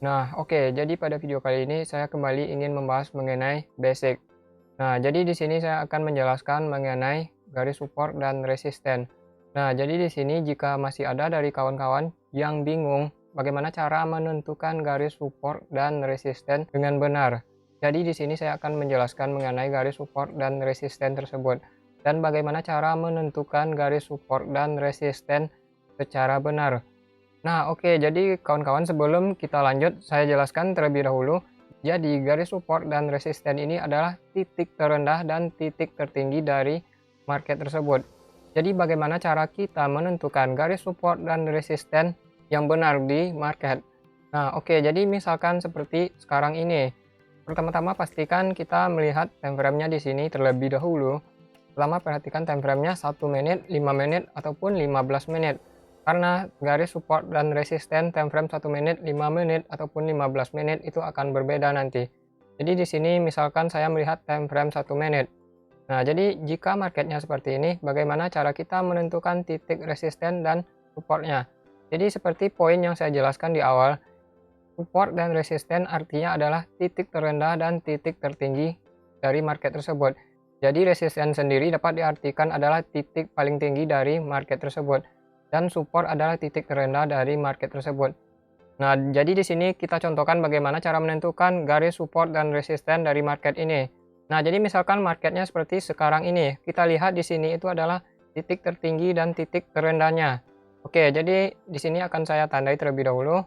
Nah, oke, jadi pada video kali ini saya kembali ingin membahas mengenai basic. Nah, jadi di sini saya akan menjelaskan mengenai garis support dan resisten. Nah, jadi di sini jika masih ada dari kawan-kawan yang bingung bagaimana cara menentukan garis support dan resisten dengan benar. Jadi di sini saya akan menjelaskan mengenai garis support dan resisten tersebut dan bagaimana cara menentukan garis support dan resisten secara benar. Nah, oke, jadi kawan-kawan sebelum kita lanjut, saya jelaskan terlebih dahulu. Jadi, garis support dan resisten ini adalah titik terendah dan titik tertinggi dari market tersebut. Jadi, bagaimana cara kita menentukan garis support dan resisten yang benar di market? Nah, oke, jadi misalkan seperti sekarang ini. Pertama-tama pastikan kita melihat time frame-nya di sini terlebih dahulu. Pertama perhatikan time frame-nya 1 menit, 5 menit, ataupun 15 menit. Karena garis support dan resisten time frame 1 menit, 5 menit, ataupun 15 menit itu akan berbeda nanti. Jadi di sini misalkan saya melihat time frame 1 menit. Nah, jadi jika marketnya seperti ini, bagaimana cara kita menentukan titik resisten dan supportnya? Jadi seperti poin yang saya jelaskan di awal, support dan resisten artinya adalah titik terendah dan titik tertinggi dari market tersebut. Jadi resisten sendiri dapat diartikan adalah titik paling tinggi dari market tersebut dan support adalah titik terendah dari market tersebut. Nah, jadi di sini kita contohkan bagaimana cara menentukan garis support dan resisten dari market ini. Nah, jadi misalkan marketnya seperti sekarang ini, kita lihat di sini itu adalah titik tertinggi dan titik terendahnya. Oke, jadi di sini akan saya tandai terlebih dahulu.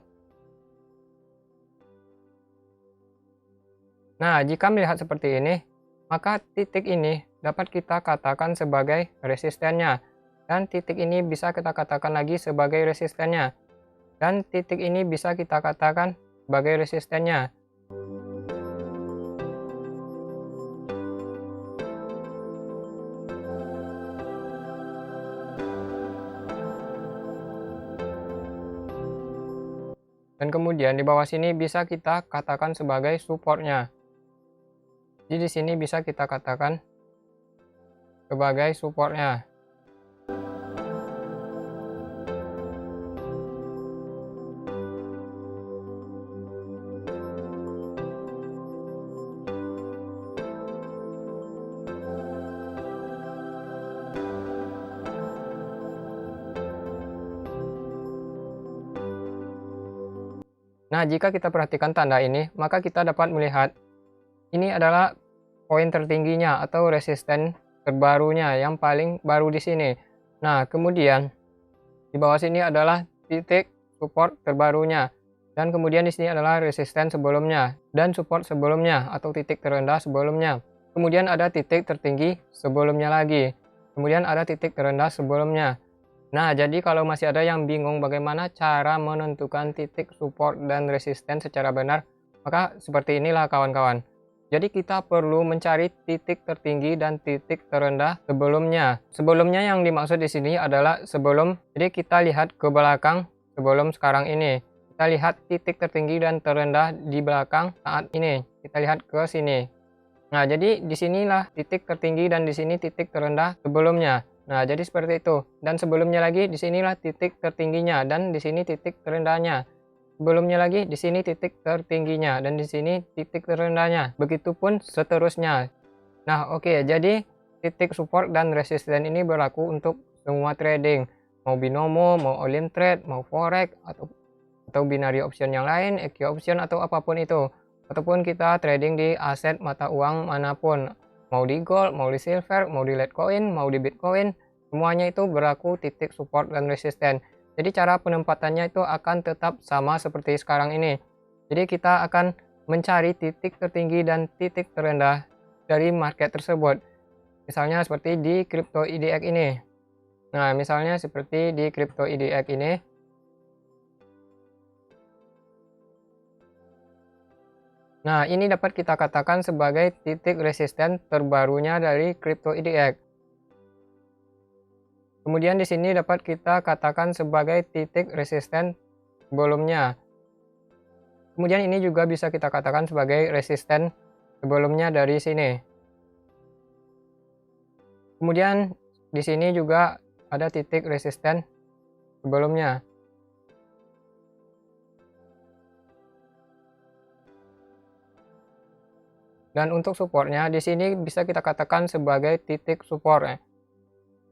Nah, jika melihat seperti ini, maka titik ini dapat kita katakan sebagai resistennya. Dan titik ini bisa kita katakan lagi sebagai resistennya. Dan titik ini bisa kita katakan sebagai resistennya. Dan kemudian di bawah sini bisa kita katakan sebagai supportnya. Jadi di sini bisa kita katakan sebagai supportnya. Nah, jika kita perhatikan tanda ini, maka kita dapat melihat ini adalah poin tertingginya atau resisten terbarunya yang paling baru di sini. Nah, kemudian di bawah sini adalah titik support terbarunya. Dan kemudian di sini adalah resisten sebelumnya dan support sebelumnya atau titik terendah sebelumnya. Kemudian ada titik tertinggi sebelumnya lagi. Kemudian ada titik terendah sebelumnya. Nah, jadi kalau masih ada yang bingung bagaimana cara menentukan titik support dan resisten secara benar, maka seperti inilah kawan-kawan. Jadi kita perlu mencari titik tertinggi dan titik terendah sebelumnya. Sebelumnya yang dimaksud di sini adalah sebelum, jadi kita lihat ke belakang sebelum sekarang ini. Kita lihat titik tertinggi dan terendah di belakang saat ini. Kita lihat ke sini. Nah, jadi di sinilah titik tertinggi dan di sini titik terendah sebelumnya. Nah, jadi seperti itu. Dan sebelumnya lagi di sinilah titik tertingginya dan di sini titik terendahnya. Sebelumnya lagi di sini titik tertingginya dan di sini titik terendahnya. Begitupun seterusnya. Nah, oke, jadi titik support dan resisten ini berlaku untuk semua trading. Mau binomo, mau all in trade, mau forex atau binary option yang lain, EQ option atau apapun itu. Ataupun kita trading di aset mata uang manapun. Mau di gold, mau di silver, mau di Litecoin, mau di Bitcoin, semuanya itu berlaku titik support dan resisten. Jadi cara penempatannya itu akan tetap sama seperti sekarang ini. Jadi kita akan mencari titik tertinggi dan titik terendah dari market tersebut. Misalnya seperti di crypto IDX ini. Nah, misalnya seperti di crypto IDX ini. Nah, ini dapat kita katakan sebagai titik resisten terbarunya dari crypto IDX. Kemudian di sini dapat kita katakan sebagai titik resisten sebelumnya. Kemudian ini juga bisa kita katakan sebagai resisten sebelumnya dari sini. Kemudian di sini juga ada titik resisten sebelumnya. Dan untuk supportnya di sini bisa kita katakan sebagai titik support ya.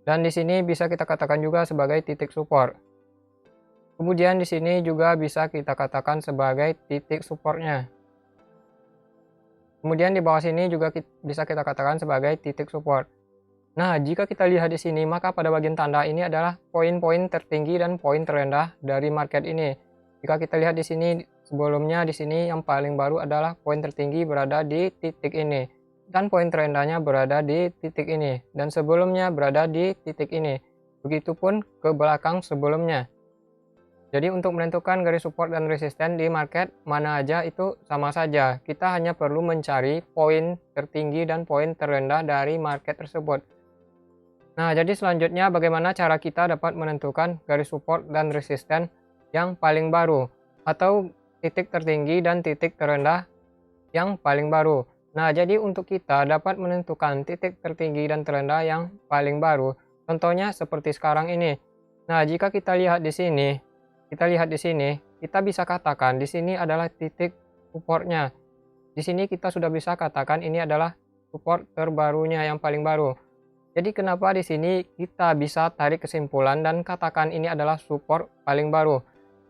Dan di sini bisa kita katakan juga sebagai titik support. Kemudian di sini juga bisa kita katakan sebagai titik supportnya. Kemudian di bawah sini juga bisa kita katakan sebagai titik support. Nah, jika kita lihat di sini, maka pada bagian tanda ini adalah poin-poin tertinggi dan poin terendah dari market ini. Jika kita lihat di sini, sebelumnya di sini yang paling baru adalah poin tertinggi berada di titik ini. Dan poin terendahnya berada di titik ini. Dan sebelumnya berada di titik ini. Begitupun ke belakang sebelumnya. Jadi untuk menentukan garis support dan resisten di market mana aja itu sama saja. Kita hanya perlu mencari poin tertinggi dan poin terendah dari market tersebut. Nah, jadi selanjutnya bagaimana cara kita dapat menentukan garis support dan resisten yang paling baru atau titik tertinggi dan titik terendah yang paling baru. Nah, jadi untuk kita dapat menentukan titik tertinggi dan terendah yang paling baru, contohnya seperti sekarang ini. Nah, jika kita lihat di sini, kita bisa katakan di sini adalah titik supportnya. Di sini kita sudah bisa katakan ini adalah support terbarunya yang paling baru. Jadi kenapa di sini kita bisa tarik kesimpulan dan katakan ini adalah support paling baru.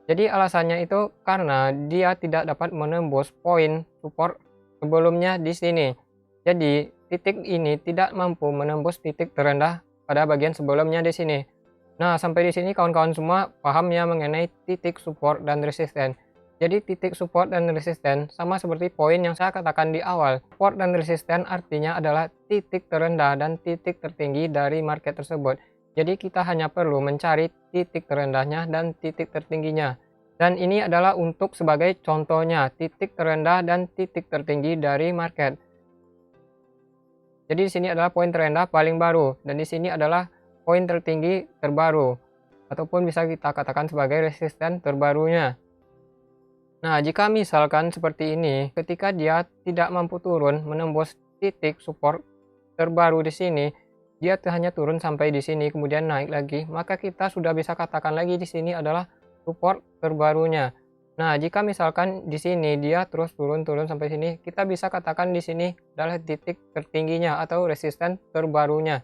Jadi alasannya itu karena dia tidak dapat menembus poin support sebelumnya di sini. Jadi titik ini tidak mampu menembus titik terendah pada bagian sebelumnya di sini. Nah, sampai di sini kawan-kawan semua paham ya mengenai titik support dan resisten. Jadi titik support dan resisten sama seperti poin yang saya katakan di awal. Support dan resisten artinya adalah titik terendah dan titik tertinggi dari market tersebut. Jadi kita hanya perlu mencari titik terendahnya dan titik tertingginya. Dan ini adalah untuk sebagai contohnya titik terendah dan titik tertinggi dari market. Jadi di sini adalah poin terendah paling baru dan di sini adalah poin tertinggi terbaru ataupun bisa kita katakan sebagai resisten terbarunya. Nah, jika misalkan seperti ini, ketika dia tidak mampu turun menembus titik support terbaru di sini, dia hanya turun sampai di sini kemudian naik lagi, maka kita sudah bisa katakan lagi di sini adalah support terbarunya. Nah, jika misalkan di sini dia terus turun sampai sini, kita bisa katakan di sini adalah titik tertingginya atau resisten terbarunya.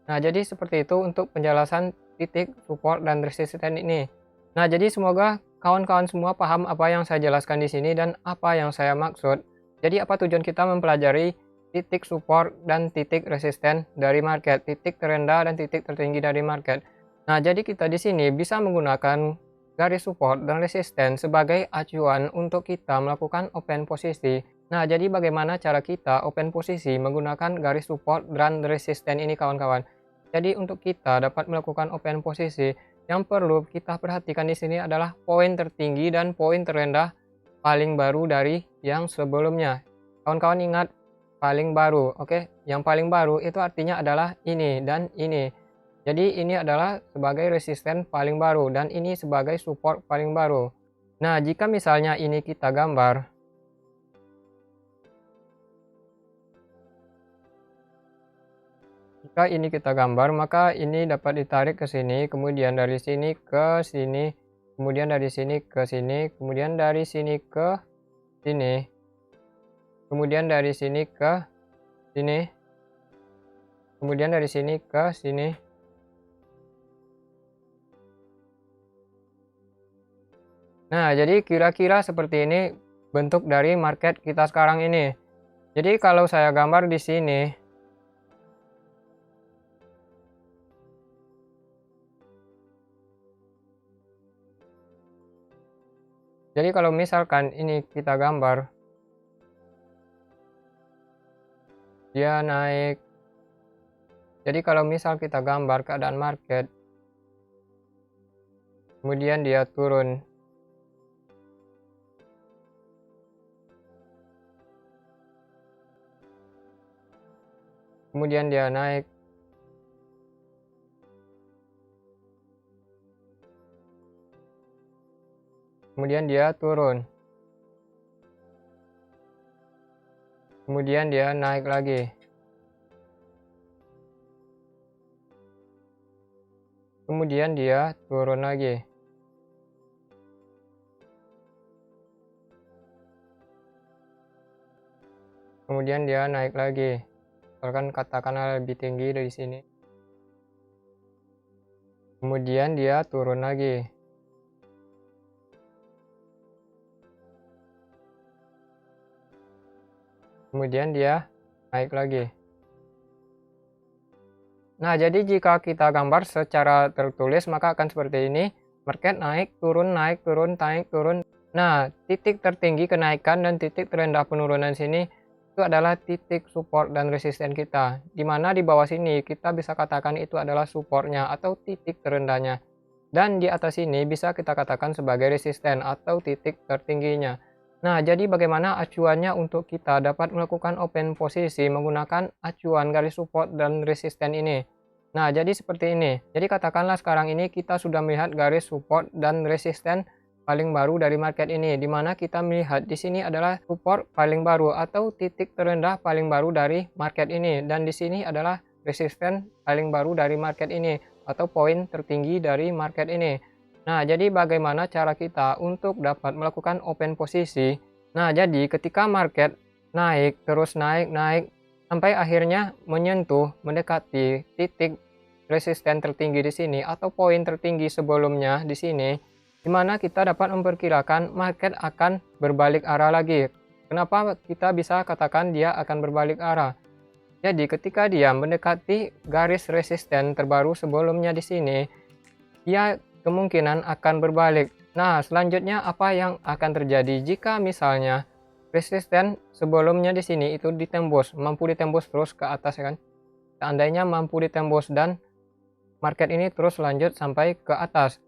Nah, jadi seperti itu untuk penjelasan titik support dan resisten ini. Nah, jadi semoga kawan-kawan semua paham apa yang saya jelaskan di sini dan apa yang saya maksud. Jadi apa tujuan kita mempelajari titik support dan titik resisten dari market, titik terendah dan titik tertinggi dari market. Nah, jadi kita di sini bisa menggunakan garis support dan resisten sebagai acuan untuk kita melakukan open posisi. Nah, jadi bagaimana cara kita open posisi menggunakan garis support dan resisten ini kawan-kawan? Jadi untuk kita dapat melakukan open posisi, yang perlu kita perhatikan di sini adalah poin tertinggi dan poin terendah paling baru dari yang sebelumnya. Kawan-kawan ingat paling baru, oke? Yang paling baru itu artinya adalah ini dan ini. Jadi ini adalah sebagai resisten paling baru dan ini sebagai support paling baru. Nah, jika misalnya ini kita gambar, jika ini kita gambar, maka ini dapat ditarik ke sini, kemudian dari sini ke sini, kemudian dari sini ke sini, kemudian dari sini ke sini, kemudian dari sini ke sini, kemudian dari sini ke sini. Nah, jadi kira-kira seperti ini bentuk dari market kita sekarang ini. Jadi kalau saya gambar di sini, jadi kalau misalkan ini kita gambar, dia naik. Jadi kalau misal kita gambar keadaan market, kemudian dia turun. Kemudian dia naik. Kemudian dia turun. Kemudian dia naik lagi. Kemudian dia turun lagi. kemudian dia naik lagi. Misalkan katakanlah lebih tinggi dari sini. Kemudian dia turun lagi. Kemudian dia naik lagi. Nah, jadi jika kita gambar secara tertulis maka akan seperti ini. Market naik, turun, naik, turun, naik, turun. Nah, titik tertinggi kenaikan dan titik terendah penurunan sini itu adalah titik support dan resisten kita. Di mana di bawah sini kita bisa katakan itu adalah supportnya atau titik terendahnya. Dan di atas sini bisa kita katakan sebagai resisten atau titik tertingginya. Nah, jadi bagaimana acuannya untuk kita dapat melakukan open posisi menggunakan acuan garis support dan resisten ini? Nah, jadi seperti ini. Jadi katakanlah sekarang ini kita sudah melihat garis support dan resisten paling baru dari market ini, di mana kita melihat di sini adalah support paling baru atau titik terendah paling baru dari market ini, dan di sini adalah resisten paling baru dari market ini atau poin tertinggi dari market ini. Nah, jadi bagaimana cara kita untuk dapat melakukan open posisi? Nah, jadi ketika market naik, terus naik, naik, sampai akhirnya menyentuh, mendekati titik resisten tertinggi di sini atau poin tertinggi sebelumnya di sini, di mana kita dapat memperkirakan market akan berbalik arah lagi. Kenapa kita bisa katakan dia akan berbalik arah? Jadi ketika dia mendekati garis resisten terbaru sebelumnya di sini, dia kemungkinan akan berbalik. Nah, selanjutnya apa yang akan terjadi jika misalnya resisten sebelumnya di sini itu ditembus, mampu ditembus terus ke atas ya kan? Seandainya mampu ditembus dan market ini terus lanjut sampai ke atas.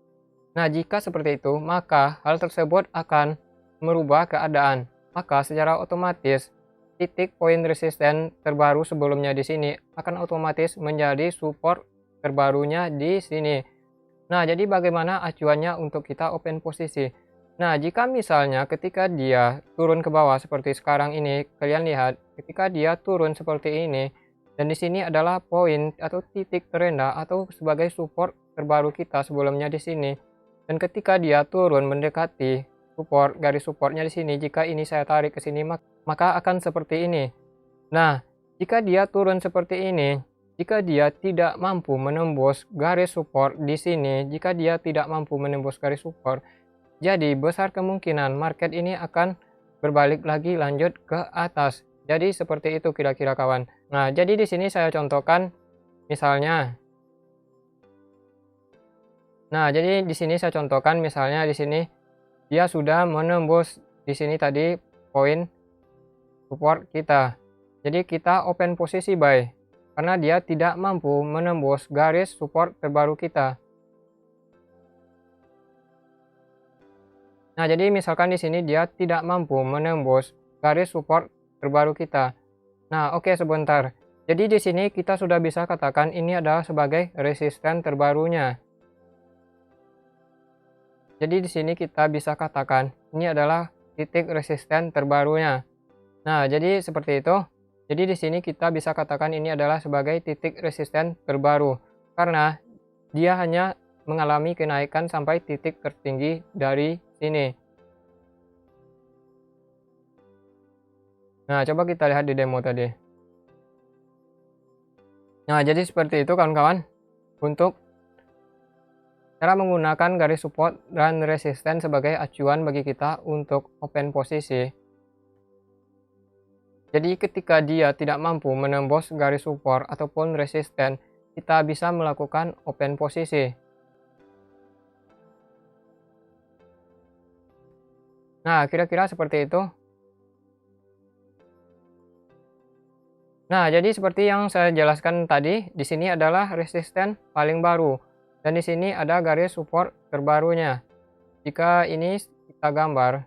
Nah, jika seperti itu, maka hal tersebut akan merubah keadaan. Maka secara otomatis titik poin resisten terbaru sebelumnya di sini akan otomatis menjadi support terbarunya di sini. Nah, jadi bagaimana acuannya untuk kita open posisi? Nah, jika misalnya ketika dia turun ke bawah seperti sekarang ini, kalian lihat ketika dia turun seperti ini, dan di sini adalah poin atau titik terendah atau sebagai support terbaru kita sebelumnya di sini. Dan ketika dia turun mendekati support, garis supportnya di sini, jika ini saya tarik ke sini, maka akan seperti ini. Nah, jika dia turun seperti ini, jika dia tidak mampu menembus garis support di sini, jika dia tidak mampu menembus garis support, jadi besar kemungkinan market ini akan berbalik lagi lanjut ke atas. Jadi seperti itu kira-kira kawan. Nah, jadi di sini saya contohkan misalnya. Nah, jadi di sini saya contohkan misalnya di sini dia sudah menembus di sini tadi poin support kita. Jadi kita open posisi buy karena dia tidak mampu menembus garis support terbaru kita. Nah, jadi misalkan di sini dia tidak mampu menembus garis support terbaru kita. Nah, oke sebentar. Jadi di sini kita sudah bisa katakan ini adalah sebagai resisten terbarunya. Jadi di sini kita bisa katakan ini adalah titik resisten terbarunya. Nah, jadi seperti itu. Jadi di sini kita bisa katakan ini adalah sebagai titik resisten terbaru karena dia hanya mengalami kenaikan sampai titik tertinggi dari sini. Nah, coba kita lihat di demo tadi. Nah, jadi seperti itu kawan-kawan untuk cara menggunakan garis support dan resisten sebagai acuan bagi kita untuk open posisi. Jadi ketika dia tidak mampu menembus garis support ataupun resisten, kita bisa melakukan open posisi. Nah, kira-kira seperti itu. Nah, jadi seperti yang saya jelaskan tadi, di sini adalah resisten paling baru dan di sini ada garis support terbarunya. Jika ini kita gambar,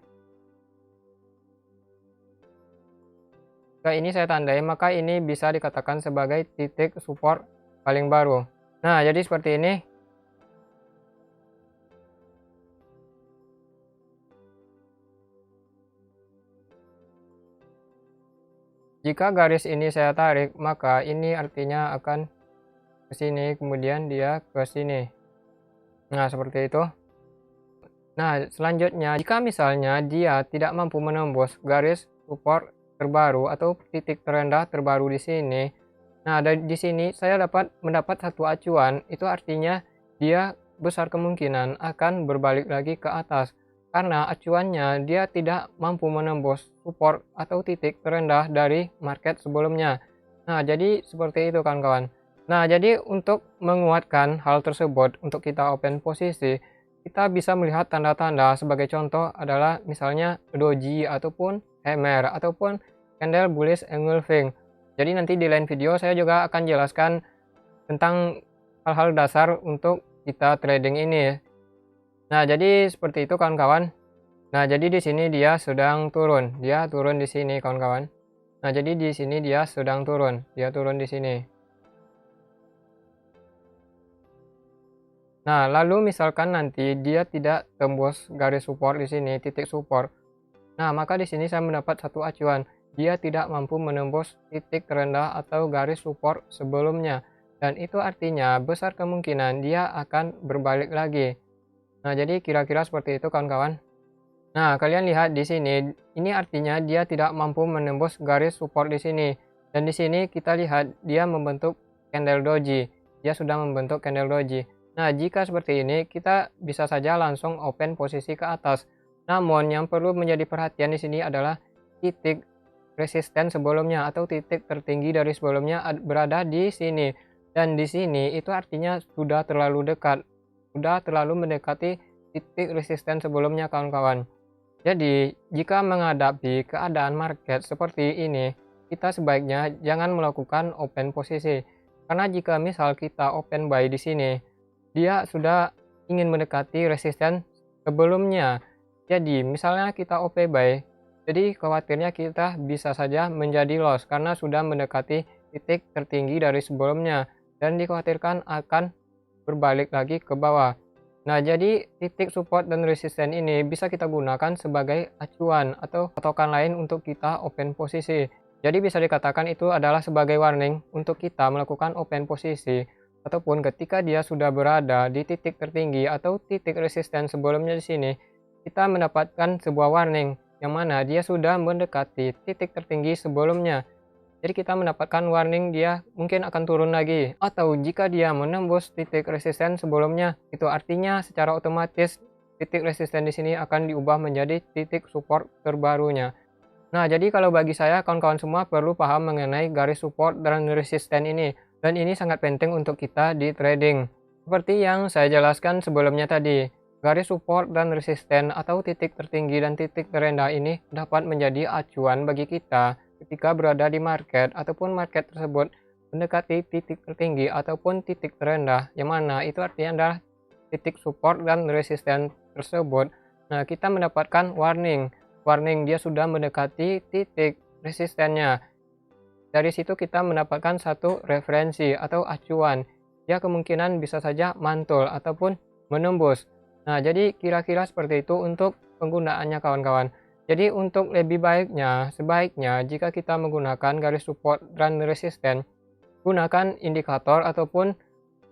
jika ini saya tandai, maka ini bisa dikatakan sebagai titik support paling baru. Nah, jadi seperti ini. Jika garis ini saya tarik, maka ini artinya akan ke sini, kemudian dia ke sini. Nah, seperti itu. Nah, selanjutnya, jika misalnya dia tidak mampu menembus garis support terbaru atau titik terendah terbaru di sini. Nah, di sini saya mendapat satu acuan, itu artinya dia besar kemungkinan akan berbalik lagi ke atas. Karena acuannya dia tidak mampu menembus support atau titik terendah dari market sebelumnya. Nah, jadi seperti itu kawan-kawan. Nah, jadi untuk menguatkan hal tersebut, untuk kita open posisi, kita bisa melihat tanda-tanda sebagai contoh adalah misalnya doji ataupun hammer ataupun candle bullish engulfing. Jadi nanti di lain video saya juga akan jelaskan tentang hal-hal dasar untuk kita trading ini. Nah, jadi seperti itu kawan-kawan. Nah, jadi di sini dia sedang turun. Dia turun di sini kawan-kawan. Nah, jadi di sini dia sedang turun. Dia turun di sini. Nah, lalu misalkan nanti dia tidak tembus garis support di sini, titik support. Nah, maka di sini saya mendapat satu acuan. Dia tidak mampu menembus titik terendah atau garis support sebelumnya. Dan itu artinya besar kemungkinan dia akan berbalik lagi. Nah, jadi kira-kira seperti itu kawan-kawan. Nah, kalian lihat di sini, ini artinya dia tidak mampu menembus garis support di sini. Dan di sini kita lihat dia membentuk candle doji. Dia sudah membentuk candle doji. Nah, jika seperti ini, kita bisa saja langsung open posisi ke atas. Namun, yang perlu menjadi perhatian di sini adalah titik resisten sebelumnya atau titik tertinggi dari sebelumnya berada di sini. Dan di sini itu artinya sudah terlalu dekat. Sudah terlalu mendekati titik resisten sebelumnya kawan-kawan. Jadi, jika menghadapi keadaan market seperti ini, kita sebaiknya jangan melakukan open posisi. Karena jika misal kita open buy di sini, dia sudah ingin mendekati resisten sebelumnya. Jadi, misalnya kita OP buy, jadi khawatirnya kita bisa saja menjadi loss karena sudah mendekati titik tertinggi dari sebelumnya dan dikhawatirkan akan berbalik lagi ke bawah. Nah, jadi titik support dan resisten ini bisa kita gunakan sebagai acuan atau patokan lain untuk kita open posisi. Jadi bisa dikatakan itu adalah sebagai warning untuk kita melakukan open posisi ataupun ketika dia sudah berada di titik tertinggi atau titik resisten sebelumnya di sini, kita mendapatkan sebuah warning yang mana dia sudah mendekati titik tertinggi sebelumnya. Jadi kita mendapatkan warning dia mungkin akan turun lagi. Atau jika dia menembus titik resisten sebelumnya, itu artinya secara otomatis titik resisten di sini akan diubah menjadi titik support terbarunya. Nah, jadi kalau bagi saya kawan-kawan semua perlu paham mengenai garis support dan resisten ini. Dan ini sangat penting untuk kita di trading. Seperti yang saya jelaskan sebelumnya tadi, garis support dan resisten atau titik tertinggi dan titik terendah ini dapat menjadi acuan bagi kita ketika berada di market ataupun market tersebut mendekati titik tertinggi ataupun titik terendah, yang mana itu artinya adalah titik support dan resisten tersebut. Nah, kita mendapatkan warning dia sudah mendekati titik resistennya. Dari situ kita mendapatkan satu referensi atau acuan. Dia kemungkinan bisa saja mantul ataupun menembus. Nah, jadi kira-kira seperti itu untuk penggunaannya kawan-kawan. Jadi untuk lebih baiknya, sebaiknya jika kita menggunakan garis support dan resisten, gunakan indikator ataupun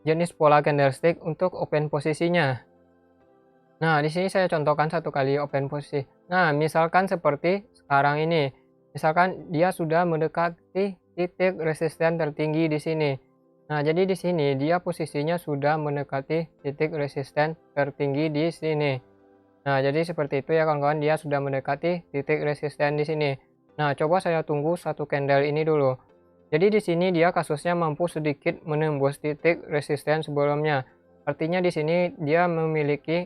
jenis pola candlestick untuk open posisinya. Nah, di sini saya contohkan satu kali open posisi. Nah, misalkan seperti sekarang ini. Misalkan dia sudah mendekati titik resisten tertinggi di sini. Nah, jadi di sini dia posisinya sudah mendekati titik resisten tertinggi di sini. Nah, jadi seperti itu ya kawan-kawan, dia sudah mendekati titik resisten di sini. Nah, coba saya tunggu satu candle ini dulu. Jadi di sini dia kasusnya mampu sedikit menembus titik resisten sebelumnya. Artinya di sini dia memiliki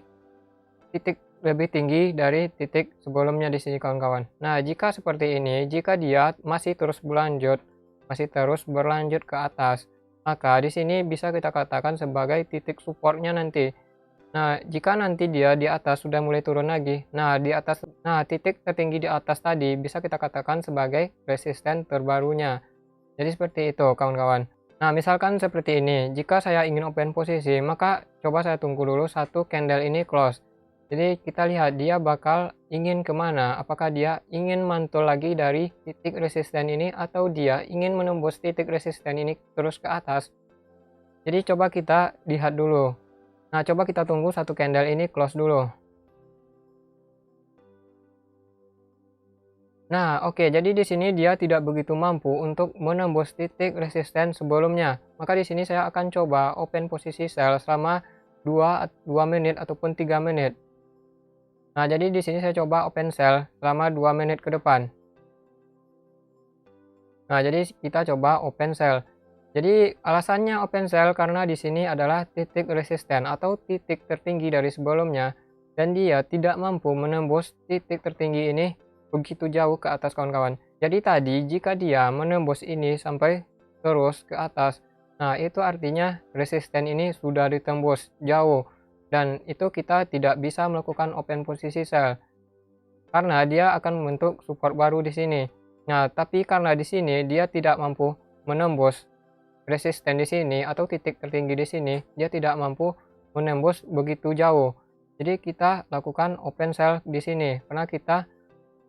titik lebih tinggi dari titik sebelumnya di sini kawan-kawan. Nah, jika seperti ini, jika dia masih terus berlanjut ke atas, maka di sini bisa kita katakan sebagai titik supportnya nanti. Nah, jika nanti dia di atas sudah mulai turun lagi, titik tertinggi di atas tadi bisa kita katakan sebagai resisten terbarunya. Jadi seperti itu kawan-kawan. Nah, misalkan seperti ini, jika saya ingin open posisi, maka coba saya tunggu dulu satu candle ini close. Jadi kita lihat dia bakal ingin kemana, apakah dia ingin mantul lagi dari titik resisten ini atau dia ingin menembus titik resisten ini terus ke atas. Jadi coba kita lihat dulu. Nah, coba kita tunggu satu candle ini close dulu. Nah, oke, jadi di sini dia tidak begitu mampu untuk menembus titik resisten sebelumnya. Maka di sini saya akan coba open posisi sell selama 2 menit ataupun 3 menit. Nah, jadi di sini saya coba open sell selama 2 menit ke depan. Nah, jadi kita coba open sell. Jadi alasannya open sell karena di sini adalah titik resisten atau titik tertinggi dari sebelumnya dan dia tidak mampu menembus titik tertinggi ini begitu jauh ke atas kawan-kawan. Jadi tadi jika dia menembus ini sampai terus ke atas, nah itu artinya resisten ini sudah ditembus jauh dan itu kita tidak bisa melakukan open posisi sell karena dia akan membentuk support baru di sini. Nah, tapi karena di sini dia tidak mampu menembus resisten di sini atau titik tertinggi di sini, dia tidak mampu menembus begitu jauh. Jadi kita lakukan open sell di sini karena kita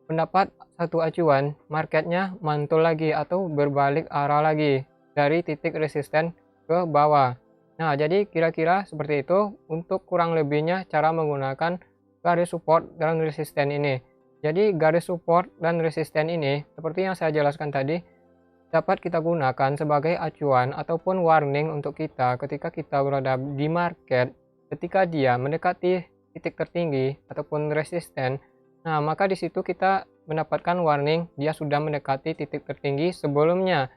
mendapat satu acuan marketnya mantul lagi atau berbalik arah lagi dari titik resisten ke bawah. Nah, jadi kira-kira seperti itu untuk kurang lebihnya cara menggunakan garis support dan resisten ini. Jadi garis support dan resisten ini seperti yang saya jelaskan tadi dapat kita gunakan sebagai acuan ataupun warning untuk kita ketika kita berada di market, ketika dia mendekati titik tertinggi ataupun resisten. Nah, maka di situ kita mendapatkan warning dia sudah mendekati titik tertinggi sebelumnya.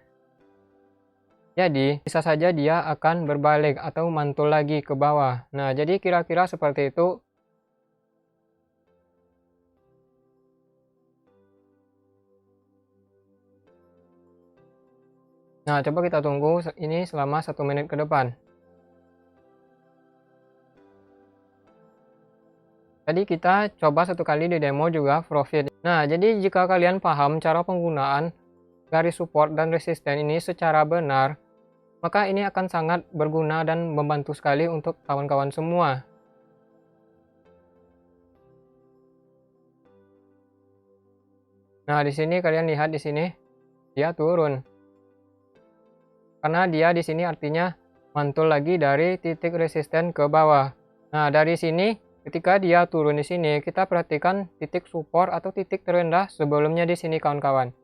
Jadi, bisa saja dia akan berbalik atau mantul lagi ke bawah. Nah, jadi kira-kira seperti itu. Nah, coba kita tunggu ini selama 1 menit ke depan. Tadi kita coba satu kali di demo juga profit. Nah, jadi jika kalian paham cara penggunaan garis support dan resisten ini secara benar, maka ini akan sangat berguna dan membantu sekali untuk kawan-kawan semua. Nah, di sini kalian lihat di sini dia turun. Karena dia di sini artinya mantul lagi dari titik resisten ke bawah. Nah, dari sini ketika dia turun di sini, kita perhatikan titik support atau titik terendah sebelumnya di sini kawan-kawan.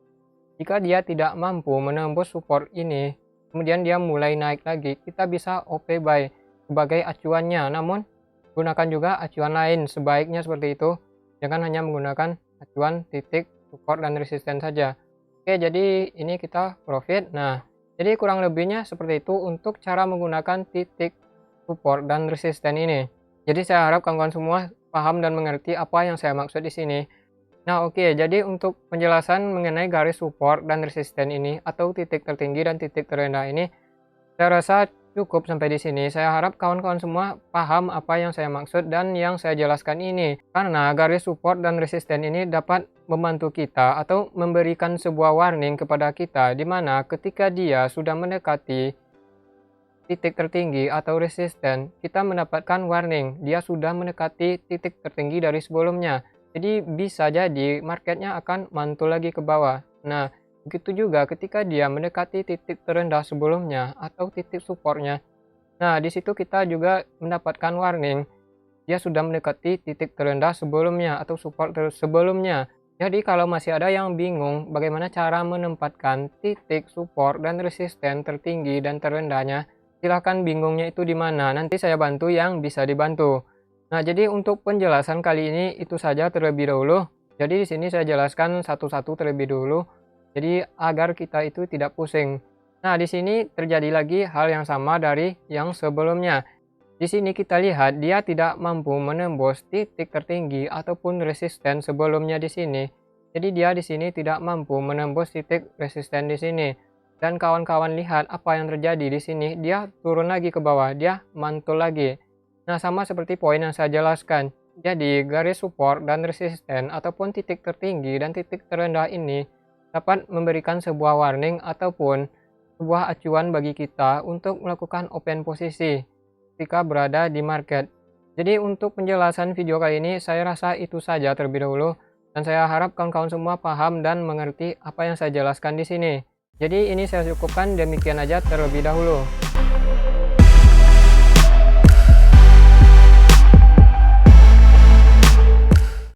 Jika dia tidak mampu menembus support ini, kemudian dia mulai naik lagi, kita bisa OP buy sebagai acuannya. Namun, gunakan juga acuan lain, sebaiknya seperti itu. Jangan hanya menggunakan acuan titik support dan resisten saja. Oke, jadi ini kita profit. Nah, jadi kurang lebihnya seperti itu untuk cara menggunakan titik support dan resisten ini. Jadi saya harap kawan-kawan semua paham dan mengerti apa yang saya maksud di sini. Nah, oke, jadi untuk penjelasan mengenai garis support dan resisten ini atau titik tertinggi dan titik terendah ini, saya rasa cukup sampai di sini. Saya harap kawan-kawan semua paham apa yang saya maksud dan yang saya jelaskan ini. Karena garis support dan resisten ini dapat membantu kita atau memberikan sebuah warning kepada kita di mana ketika dia sudah mendekati titik tertinggi atau resisten, kita mendapatkan warning dia sudah mendekati titik tertinggi dari sebelumnya. Jadi bisa jadi marketnya akan mantul lagi ke bawah. Nah, begitu juga ketika dia mendekati titik terendah sebelumnya atau titik supportnya. Nah, di situ kita juga mendapatkan warning dia sudah mendekati titik terendah sebelumnya atau support sebelumnya. Jadi kalau masih ada yang bingung bagaimana cara menempatkan titik support dan resisten tertinggi dan terendahnya, silahkan bingungnya itu di mana. Nanti saya bantu yang bisa dibantu. Nah, jadi untuk penjelasan kali ini itu saja terlebih dahulu. Jadi di sini saya jelaskan satu-satu terlebih dulu. Jadi agar kita itu tidak pusing. Nah, di sini terjadi lagi hal yang sama dari yang sebelumnya. Di sini kita lihat dia tidak mampu menembus titik tertinggi ataupun resisten sebelumnya di sini. Jadi dia di sini tidak mampu menembus titik resisten di sini. Dan kawan-kawan lihat apa yang terjadi di sini, dia turun lagi ke bawah, dia mantul lagi. Nah, sama seperti poin yang saya jelaskan. Jadi garis support dan resisten ataupun titik tertinggi dan titik terendah ini dapat memberikan sebuah warning ataupun sebuah acuan bagi kita untuk melakukan open posisi ketika berada di market. Jadi untuk penjelasan video kali ini saya rasa itu saja terlebih dahulu dan saya harap kawan-kawan semua paham dan mengerti apa yang saya jelaskan di sini. Jadi ini saya cukupkan demikian aja terlebih dahulu.